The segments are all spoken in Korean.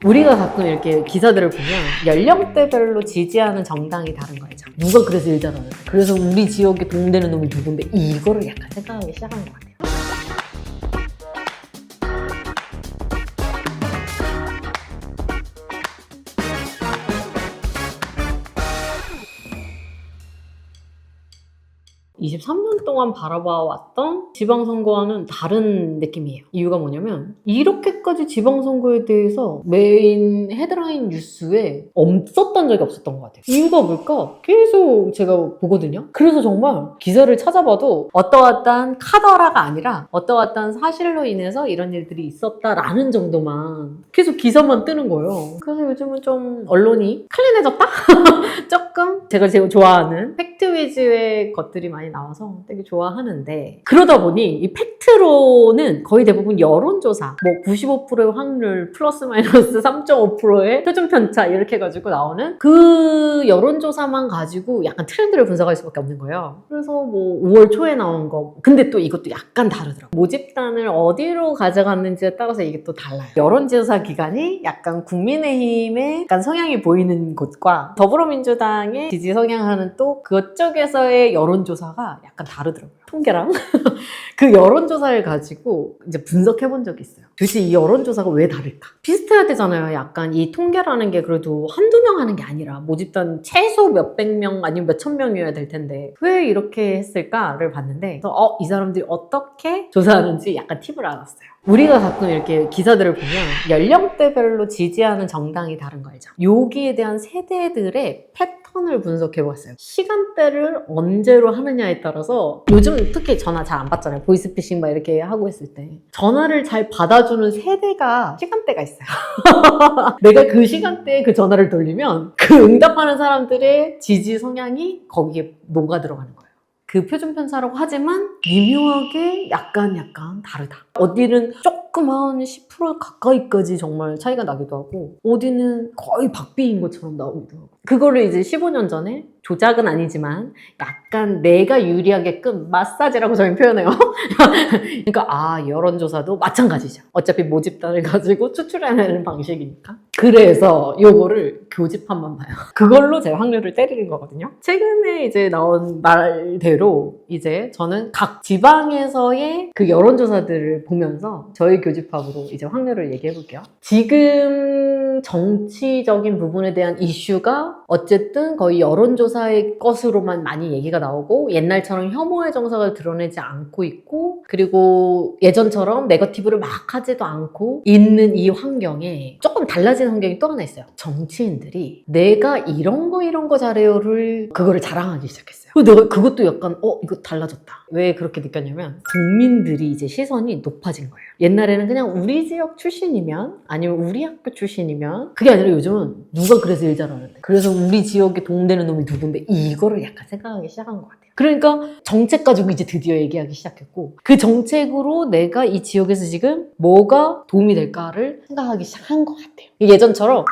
우리가 가끔 이렇게 기사들을 보면 연령대별로 지지하는 정당이 다른 거 알죠? 누가 그래서 일 잘하는데, 그래서 우리 지역에 도움되는 놈이 누군데, 이거를 약간 생각하기 시작한 것 같아요. (23년) 동안 바라봐왔던 지방선거와는 다른 느낌이에요. 이유가 뭐냐면 이렇게까지 지방선거에 대해서 메인 헤드라인 뉴스에 없었던 적이 없었던 것 같아요. 이유가 뭘까? 계속 제가 보거든요. 그래서 정말 기사를 찾아봐도 어떠한 카더라가 아니라 어떠한 사실로 인해서 이런 일들이 있었다라는 정도만 계속 기사만 뜨는 거예요. 그래서 요즘은 좀 언론이 클린해졌다? 조금 제가 제일 좋아하는 팩트 위주의 것들이 많이 나와서 되게 좋아하는데, 그러다 보니 이 팩트로는 거의 대부분 여론조사, 뭐 95%의 확률 플러스 마이너스 3.5%의 표준 편차 이렇게 해가지고 나오는 그 여론조사만 가지고 약간 트렌드를 분석할 수밖에 없는 거예요. 그래서 뭐 5월 초에 나온 거, 근데 또 이것도 약간 다르더라고요. 모집단을 어디로 가져갔는지에 따라서 이게 또 달라요. 여론조사 기관이 약간 국민의힘의 약간 성향이 보이는 곳과 더불어민주당의 지지 성향하는 또 그쪽에서의 여론조사가 약간 다르더라고요. 통계랑 그 여론조사를 가지고 이제 분석해 본 적이 있어요. 도대체 이 여론조사가 왜 다를까? 비슷해야 되잖아요. 약간 이 통계라는 게 그래도 한두 명 하는 게 아니라 모집단 최소 몇백 명 아니면 몇천 명이어야 될 텐데 왜 이렇게 했을까를 봤는데, 그래서 이 사람들이 어떻게 조사하는지 약간 팁을 알았어요. 우리가 가끔 이렇게 기사들을 보면 연령대별로 지지하는 정당이 다른 거 알죠? 여기에 대한 세대들의 패턴을 분석해봤어요. 시간대를 언제로 하느냐에 따라서, 요즘 특히 전화 잘 안 받잖아요. 보이스피싱 막 이렇게 하고 있을 때 전화를 잘 받아주는 세대가 시간대가 있어요. 내가 그 시간대에 그 전화를 돌리면 그 응답하는 사람들의 지지 성향이 거기에 녹아 들어가는 거예요. 그 표준 편차라고 하지만 미묘하게 약간 다르다. 어디는 조금 한 10% 가까이까지 정말 차이가 나기도 하고, 어디는 거의 박비인 것처럼 나오기도 하고. 그거를 이제 15년 전에 조작은 아니지만 약간 내가 유리하게끔 마사지라고 저희 표현해요. 그러니까 여론조사도 마찬가지죠. 어차피 모집단을 가지고 추출해내는 방식이니까. 그래서 요거를 교집합만 봐요. 그걸로 제 확률을 때리는 거거든요. 최근에 이제 나온 말대로 이제 저는 각 지방에서의 그 여론조사들을 보면서 저희 교집합으로 이제 확률을 얘기해 볼게요. 지금 정치적인 부분에 대한 이슈가 어쨌든 거의 여론조사의 것으로만 많이 얘기가 나오고, 옛날처럼 혐오의 정서를 드러내지 않고 있고, 그리고 예전처럼 네거티브를 막 하지도 않고 있는 이 환경에 조금 달라진 환경이 또 하나 있어요. 정치인들이 내가 이런 거 잘해요를 그거를 자랑하기 시작했어요. 내가 그것도 약간 이거 달라졌다. 왜 그렇게 느꼈냐면 국민들이 이제 시선이 높아진 거예요. 옛날에는 그냥 우리 지역 출신이면 아니면 우리 학교 출신이면, 그게 아니라 요즘은 누가 그래서 일 잘하는데, 그래서 우리 지역에 도움되는 놈이 누군데, 이거를 약간 생각하기 시작한 것 같아요. 그러니까 정책 가지고 이제 드디어 얘기하기 시작했고, 그 정책으로 내가 이 지역에서 지금 뭐가 도움이 될까를 생각하기 시작한 것 같아요. 예전처럼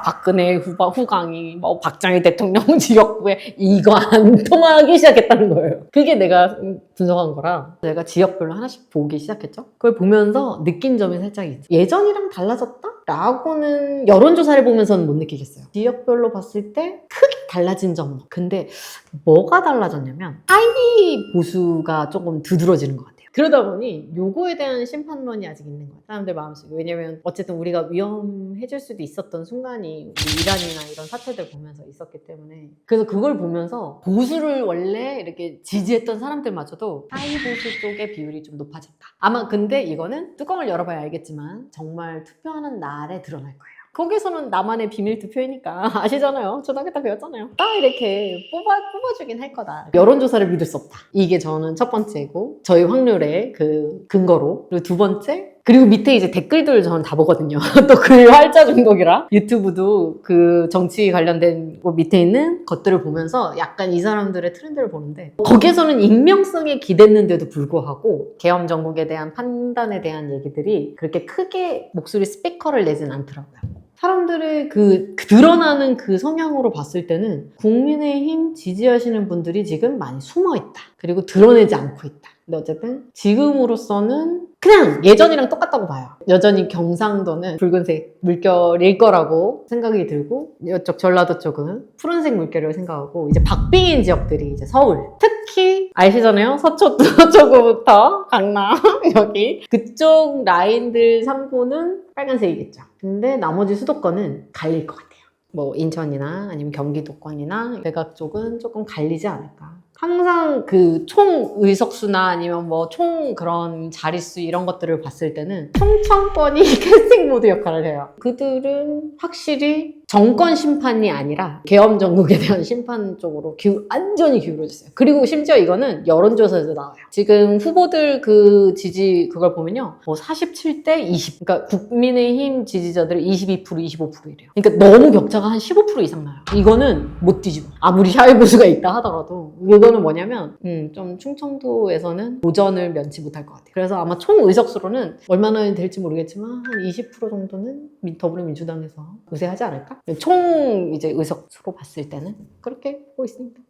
박근혜 후광이 뭐 박정희 대통령 지역구에 이거 안 통하기 시작했다는 거예요. 그게 내가 분석한 거라 제가 지역별로 하나씩 보기 시작했죠. 그걸 보면서 느낀 점이 살짝 있죠. 예전이랑 달라졌다? 라고는 여론조사를 보면서는 못 느끼겠어요. 지역별로 봤을 때 크게 달라진 점. 근데 뭐가 달라졌냐면 하이 보수가 조금 두드러지는 것 같아요. 그러다 보니 요거에 대한 심판론이 아직 있는 거예요. 사람들 마음속에. 왜냐면 어쨌든 우리가 위험해질 수도 있었던 순간이 우리 이란이나 이런 사태들 보면서 있었기 때문에, 그래서 그걸 보면서 보수를 원래 이렇게 지지했던 사람들마저도 하이 보수 쪽의 비율이 좀 높아졌다. 아마 근데 이거는 뚜껑을 열어봐야 알겠지만 정말 투표하는 날에 드러날 거예요. 거기서는 나만의 비밀 투표이니까 아시잖아요. 초등학교 때 배웠잖아요. 딱 이렇게 뽑아주긴 할 거다. 여론조사를 믿을 수 없다. 이게 저는 첫 번째고, 저희 확률의 그 근거로. 그리고 두 번째, 그리고 밑에 이제 댓글들 저는 다 보거든요. 또 글 활자 중독이라 유튜브도 그 정치 관련된 밑에 있는 것들을 보면서 약간 이 사람들의 트렌드를 보는데, 거기에서는 익명성에 기댔는데도 불구하고 계엄 정국에 대한 판단에 대한 얘기들이 그렇게 크게 목소리 스피커를 내진 않더라고요. 사람들의 그 드러나는 그 성향으로 봤을 때는 국민의힘 지지하시는 분들이 지금 많이 숨어있다. 그리고 드러내지 않고 있다. 근데 어쨌든 지금으로서는 그냥 예전이랑 똑같다고 봐요. 여전히 경상도는 붉은색 물결일 거라고 생각이 들고 이쪽 전라도 쪽은 푸른색 물결을 생각하고 이제 박빙인 지역들이 이제 서울 특히 아시잖아요. 서초구부터 강남 여기 그쪽 라인들 상고는 빨간색이겠죠. 근데 나머지 수도권은 갈릴 것 같아요. 뭐 인천이나 아니면 경기도권이나 외곽 쪽은 조금 갈리지 않을까. 항상 그 총 의석수나 아니면 뭐 총 그런 자릿수 이런 것들을 봤을 때는 충청권이 캐스팅 모드 역할을 해요. 그들은 확실히 정권 심판이 아니라 계엄 정국에 대한 심판 쪽으로 완전히 기울어졌어요. 그리고 심지어 이거는 여론조사에서 나와요. 지금 후보들 그 지지 그걸 보면요. 뭐 47대 20. 그러니까 국민의힘 지지자들이 22%, 25%이래요. 그러니까 너무 격차가 한 15% 이상 나요. 이거는 못 뒤집어. 아무리 샤이보수가 있다 하더라도 이거는 뭐냐면 좀 충청도에서는 도전을 면치 못할 것 같아요. 그래서 아마 총 의석수로는 얼마나 될지 모르겠지만 한 20% 정도는 더불어민주당에서 우세하지 않을까? 총 이제 의석수로 봤을 때는 그렇게 보고 있습니다.